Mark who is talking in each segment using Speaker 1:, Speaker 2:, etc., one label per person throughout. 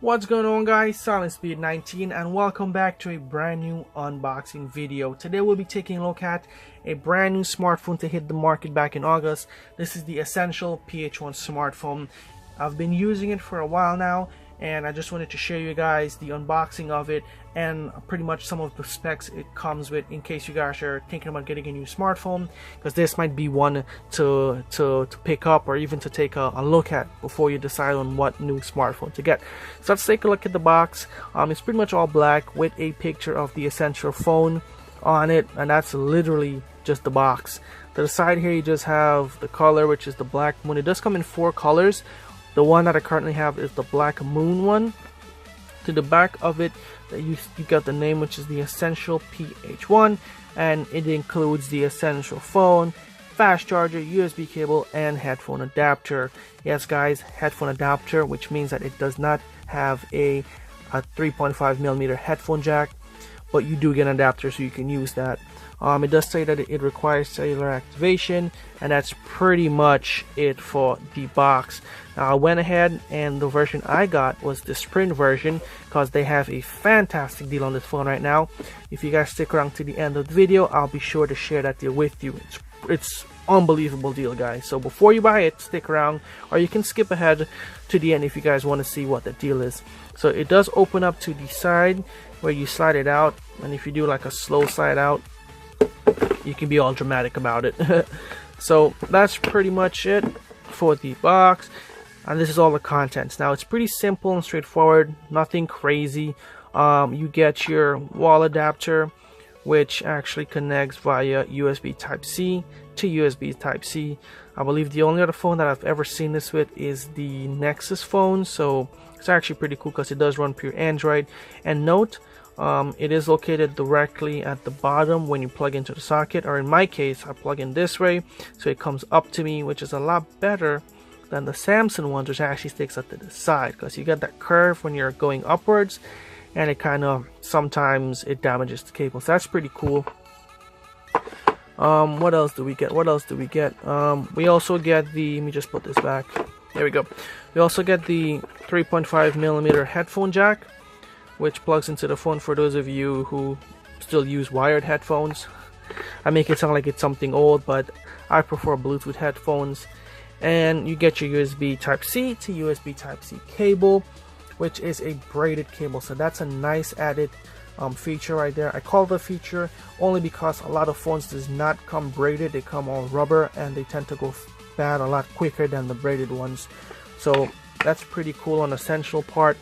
Speaker 1: What's going on, guys? SilentSpeed19 and welcome back to a brand new unboxing video. Today we'll be taking a look at a brand new smartphone to hit the market back in August. This is the Essential Ph-1 smartphone. I've been using it for a while now, and I just wanted to show you guys the unboxing of it and pretty much some of the specs it comes with in case you guys are thinking about getting a new smartphone, because this might be one to pick up or even to take a look at before you decide on what new smartphone to get. So let's take a look at the box. It's pretty much all black with a picture of the Essential phone on it, and that's literally just the box. To the side here you just have the color, which is the Black Moon. It does come in 4 colors. The one that I currently have is the Black Moon one. To the back of it, you got the name, which is the Essential Ph-1, and it includes the Essential phone, fast charger, USB cable, and headphone adapter. Yes, guys, headphone adapter, which means that it does not have a 3.5mm headphone jack, but you do get an adapter, so you can use that. It does say that it requires cellular activation, and that's pretty much it for the box. Now, I went ahead and the version I got was the Sprint version, because they have a fantastic deal on this phone right now. If you guys stick around to the end of the video, I'll be sure to share that deal with you. It's unbelievable deal, guys. So before you buy it, stick around, or you can skip ahead to the end if you guys want to see what the deal is. So it does open up to the side where you slide it out, and if you do like a slow slide out, you can be all dramatic about it. So that's pretty much it for the box, and this is all the contents. Now, it's pretty simple and straightforward, nothing crazy. You get your wall adapter, which actually connects via USB Type-C to USB Type-C. I believe the only other phone that I've ever seen this with is the Nexus phone, so it's actually pretty cool because it does run pure Android. And note, it is located directly at the bottom when you plug into the socket, or in my case I plug in this way, so it comes up to me, which is a lot better than the Samsung ones, which actually sticks up to the side, because you get that curve when you're going upwards, and it kind of sometimes it damages the cable. So that's pretty cool. What else do we get? We also get the, let me just put this back, there we go. We also get the 3.5mm headphone jack, which plugs into the phone for those of you who still use wired headphones. I make it sound like it's something old, but I prefer Bluetooth headphones. And you get your USB Type-C to USB Type-C cable, which is a braided cable, so that's a nice added feature right there. I call it a feature only because a lot of phones does not come braided, they come all rubber, and they tend to go bad a lot quicker than the braided ones. So that's pretty cool on the Essential part.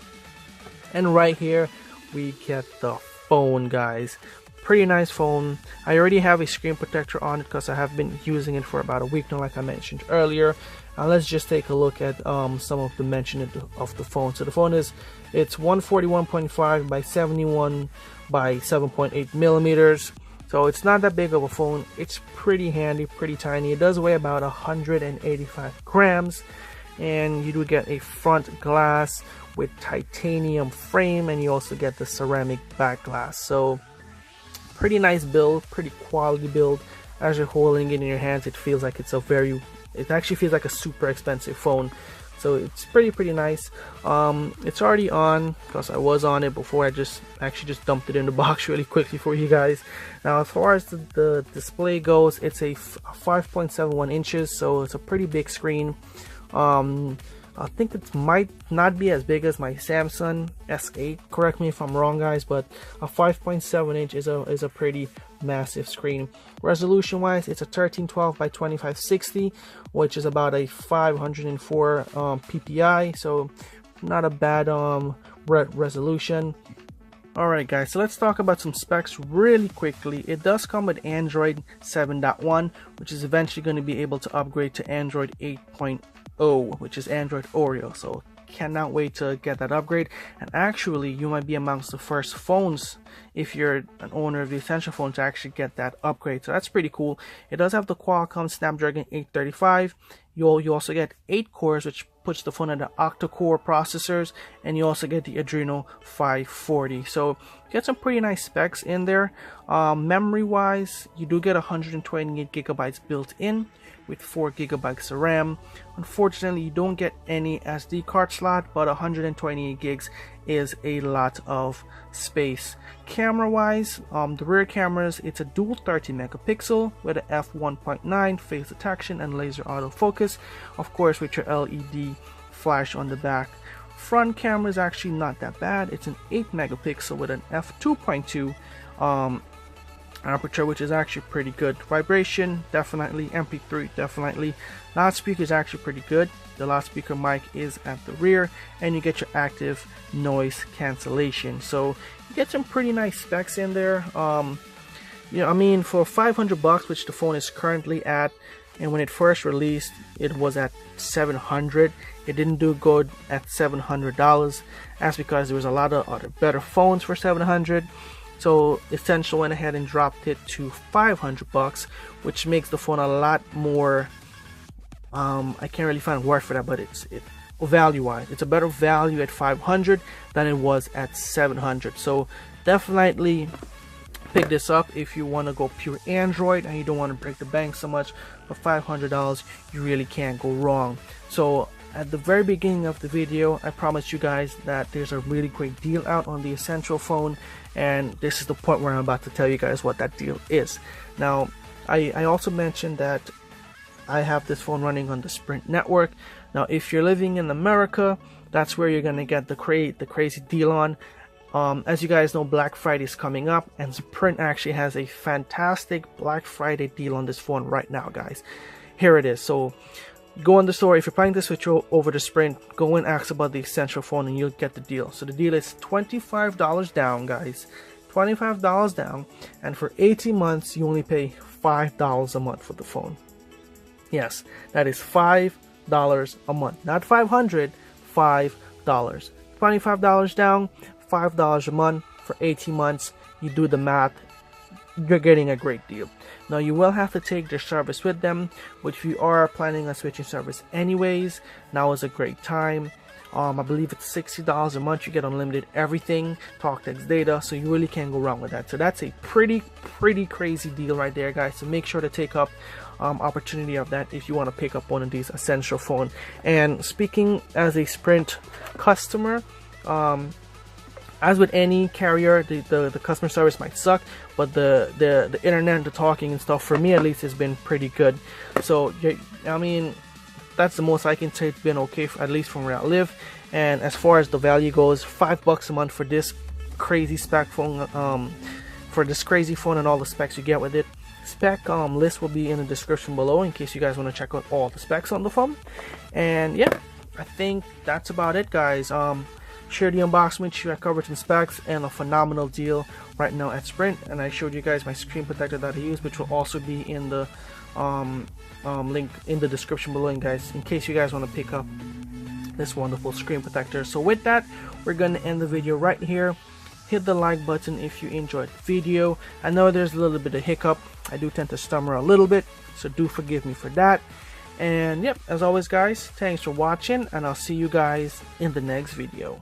Speaker 1: And right here we get the phone, guys. Pretty nice phone. I already have a screen protector on it because I have been using it for about a week now, like I mentioned earlier. Let's just take a look at some of the mention of the phone. So the phone it's 141.5 by 71 by 7.8 millimeters. So it's not that big of a phone. It's pretty handy, pretty tiny. It does weigh about 185 grams. And you do get a front glass with titanium frame, and you also get the ceramic back glass. So pretty nice build, pretty quality build. As you're holding it in your hands, it feels like it actually feels like a super expensive phone. So it's pretty nice. It's already on because I was on it before. I actually just dumped it in the box really quickly for you guys. Now, as far as the display goes, it's a 5.71 inches, so it's a pretty big screen. I think it might not be as big as my Samsung S8. Correct me if I'm wrong, guys, but a 5.7 inch is a pretty massive screen. Resolution wise, it's a 1312 by 2560, which is about a 504 ppi, so not a bad resolution. Alright, guys, so let's talk about some specs really quickly. It does come with Android 7.1, which is eventually going to be able to upgrade to Android 8.0, which is Android Oreo. So cannot wait to get that upgrade. And actually, you might be amongst the first phones, if you're an owner of the Essential phone, to actually get that upgrade. So that's pretty cool. It does have the Qualcomm Snapdragon 835. You also get 8 cores, which puts the phone at the octa-core processors, and you also get the Adreno 540. So you get some pretty nice specs in there. Memory wise, you do get 128 gigabytes built in with 4 gigabytes of RAM. Unfortunately, you don't get any SD card slot, but 128 gigs is a lot of space. Camera wise, the rear cameras, it's a dual 30 megapixel with a f1.9 face detection and laser autofocus, of course with your LED flash on the back. Front camera is actually not that bad. It's an 8 megapixel with an f2.2 aperture, which is actually pretty good. Vibration, definitely. MP3, definitely. Loudspeaker is actually pretty good. The loudspeaker mic is at the rear, and you get your active noise cancellation. So you get some pretty nice specs in there. You know, I mean, for $500, which the phone is currently at, and when it first released, it was at $700. It didn't do good at $700. That's because there was a lot of other better phones for $700. So Essential went ahead and dropped it to $500, which makes the phone a lot more, I can't really find a word for that, but it's value wise, it's a better value at $500 than it was at $700. So definitely pick this up if you want to go pure Android and you don't want to break the bank so much. For $500, you really can't go wrong. So at the very beginning of the video, I promised you guys that there's a really great deal out on the Essential phone, and this is the point where I'm about to tell you guys what that deal is. Now, I also mentioned that I have this phone running on the Sprint network. Now, if you're living in America, that's where you're gonna get the crazy deal on. As you guys know, Black Friday is coming up, and Sprint actually has a fantastic Black Friday deal on this phone right now, guys. Here it is. So go on the store. If you're planning to switch over to Sprint, go and ask about the Essential phone and you'll get the deal. So the deal is $25 down, guys. $25 down, and for 18 months you only pay $5 a month for the phone. Yes, that is $5 a month, not $500. $5. $25 down, $5 a month for 18 months. You do the math, you're getting a great deal. Now, you will have to take their service with them, but if you are planning on switching service anyways, now is a great time. I believe it's $60 a month. You get unlimited everything, talk, text, data, so you really can't go wrong with that. So that's a pretty crazy deal right there, guys. So make sure to take up opportunity of that if you want to pick up one of these Essential phone. And speaking as a Sprint customer, as with any carrier, the customer service might suck, but the internet, the talking and stuff, for me at least, has been pretty good. So I mean, that's the most I can say. It's been okay, at least from where I live. And as far as the value goes, $5 a month for this crazy spec phone, for this crazy phone and all the specs you get with it. Spec list will be in the description below in case you guys want to check out all the specs on the phone. And yeah, I think that's about it, guys. Share the unboxing with you. I covered some specs and a phenomenal deal right now at Sprint, and I showed you guys my screen protector that I use, which will also be in the link in the description below, and guys, in case you guys want to pick up this wonderful screen protector. So with that, we're going to end the video right here. Hit the like button if you enjoyed the video. I know there's a little bit of hiccup. I do tend to stammer a little bit, so do forgive me for that. And yep, as always, guys, thanks for watching, and I'll see you guys in the next video.